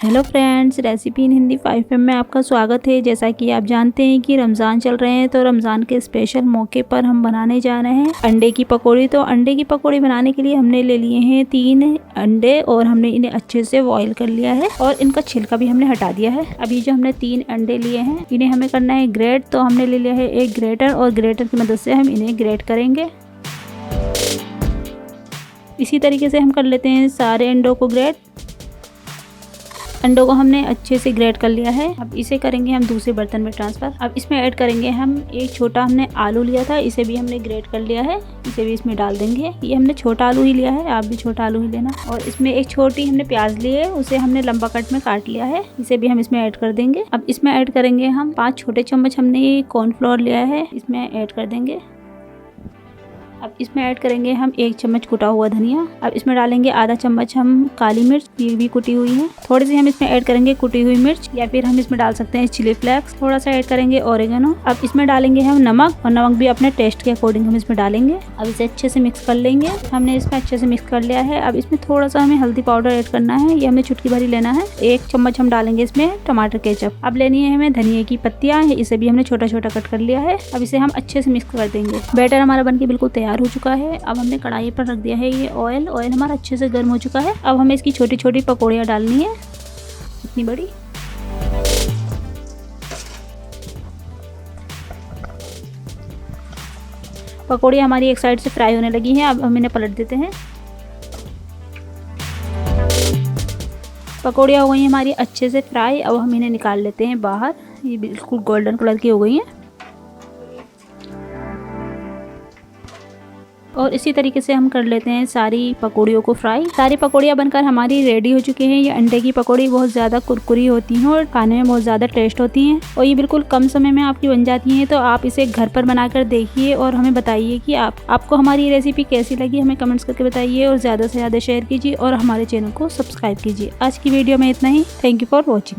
Hello friends, recipe इन Hindi 5M में आपका स्वागत है। जैसा कि आप जानते हैं कि रमज़ान चल रहे हैं, तो रमज़ान के स्पेशल मौके पर हम बनाने जा रहे हैं अंडे की पकौड़ी। तो अंडे की पकौड़ी बनाने के लिए हमने ले लिए हैं 3 अंडे और हमने इन्हें अच्छे से बॉईल कर लिया है और इनका छिलका भी हमने हटा दिया है। अभी जो हमने 3 अंडे लिए हैं इन्हें हमें करना है ग्रेट। तो हमने ले लिया है एक ग्रेटर और ग्रेटर की मदद से हम इन्हें ग्रेट करेंगे। इसी तरीके से हम कर लेते हैं सारे अंडों को ग्रेट। अंडों को हमने अच्छे से ग्रेट कर लिया है। अब इसे करेंगे हम दूसरे बर्तन में ट्रांसफ़र। अब इसमें ऐड करेंगे हम एक छोटा हमने आलू लिया था, इसे भी हमने ग्रेट कर लिया है, इसे भी इसमें डाल देंगे। ये हमने छोटा आलू ही लिया है, आप भी छोटा आलू ही लेना। और इसमें एक छोटी हमने प्याज ली है, उसे हमने लंबा कट में काट लिया है, इसे भी हम इसमें ऐड कर देंगे। अब इसमें ऐड करेंगे हम 5 छोटे चम्मच हमने कॉर्नफ्लोर लिया है, इसमें ऐड कर देंगे। अब इसमें ऐड करेंगे हम 1 चम्मच कुटा हुआ धनिया। अब इसमें डालेंगे आधा चम्मच हम काली मिर्च, ये भी कुटी हुई है। थोड़ी सी हम इसमें ऐड करेंगे कुटी हुई मिर्च, या फिर हम इसमें डाल सकते हैं चिली फ्लेक्स। थोड़ा सा ऐड करेंगे ऑरिगेनो। अब इसमें डालेंगे हम नमक, और नमक भी अपने टेस्ट के अकॉर्डिंग हम इसमें डालेंगे। अब इसे अच्छे से मिक्स कर लेंगे। हमने इसमें अच्छे से मिक्स कर लिया है। अब इसमें थोड़ा सा हमें हल्दी पाउडर ऐड करना है, ये हमें चुटकी भरी लेना है। 1 चम्मच हम डालेंगे इसमें टमाटर केचप। अब लेनी है हमें धनिया की पत्तियां, इसे भी हमने छोटा छोटा कट कर लिया है। अब इसे हम अच्छे से मिक्स कर देंगे। बैटर हमारा बनके बिल्कुल तैयार हो चुका है। अब हमने कढ़ाई पर रख दिया है ये ऑयल हमारा अच्छे से गर्म हो चुका है। अब हमें इसकी छोटी छोटी पकौड़ियाँ डालनी है, इतनी बड़ी। पकौड़ियाँ हमारी एक साइड से फ्राई होने लगी हैं। अब हम इन्हें पलट देते हैं। पकौड़ियाँ हो गई हैं हमारी अच्छे से फ्राई। अब हम इन्हें निकाल लेते हैं बाहर। ये बिल्कुल गोल्डन कलर की हो गई हैं। और इसी तरीके से हम कर लेते हैं सारी पकौड़ियों को फ्राई। सारी पकौड़ियाँ बनकर हमारी रेडी हो चुकी हैं। ये अंडे की पकौड़ी बहुत ज़्यादा कुरकुरी होती हैं और खाने में बहुत ज़्यादा टेस्ट होती हैं, और ये बिल्कुल कम समय में आपकी बन जाती हैं। तो आप इसे घर पर बनाकर देखिए और हमें बताइए कि आपको हमारी ये रेसिपी कैसी लगी। हमें कमेंट्स करके बताइए और ज़्यादा से ज़्यादा शेयर कीजिए और हमारे चैनल को सब्सक्राइब कीजिए। आज की वीडियो में इतना ही। Thank you for watching.